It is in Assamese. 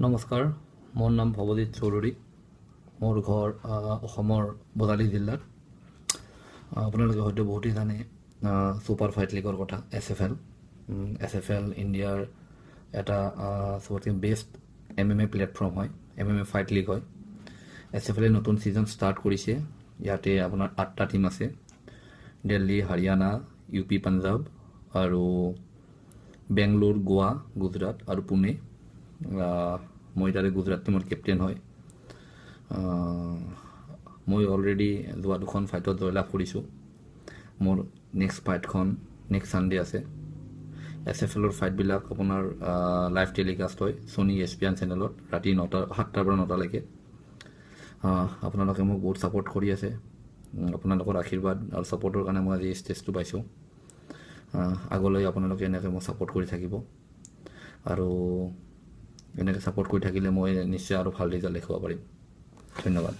নমস্কাৰ, মোৰ নাম ভৱজিৎ চৌধুৰী। মোৰ ঘৰ অসমৰ বজালী জিলাত। আপোনালোকে হয়তো বহুতেই জানে ছুপাৰ ফাইট লীগৰ কথা। এছ এফ এল ইণ্ডিয়াৰ এটা চবতকৈ বেষ্ট MMA প্লেটফৰ্ম হয়, MMA ফাইট লীগ হয়। এছ-এফ-এলে নতুন ছিজন ষ্টাৰ্ট কৰিছে। ইয়াতে আপোনাৰ 8টা টীম আছে: দিল্লী, হাৰিয়ানা, UP, পাঞ্জাৱ আৰু বেংগলোৰ, গোৱা, গুজৰাট আৰু পুনে। মই তাৰে গুজৰাট টীমৰ কেপ্টেইন হয়। মই অলৰেডি যোৱা 2খন ফাইটত জয়লাভ কৰিছোঁ। মোৰ নেক্সট ফাইটখন নেক্সট ছানডে আছে। এছ-এফ-এলৰ ফাইটবিলাক আপোনাৰ লাইভ টেলিকাষ্ট হয় ছনী ESPN চেনেলত ৰাতি 7টাৰ পৰা 9টালৈকে। আপোনালোকে মোক বহুত ছাপোৰ্ট কৰি আছে। আপোনালোকৰ আশীৰ্বাদ আৰু ছাপোৰ্টৰ কাৰণে মই আজি ষ্টেজটো পাইছোঁ। আগলৈ আপোনালোকে এনেকৈ মোক ছাপোৰ্ট কৰি থাকিব আৰু এনেকৈ ছাপোৰ্ট কৰি থাকিলে মই নিশ্চয় আৰু ভাল ৰিজাল্ট দেখাব পাৰিম। ধন্যবাদ।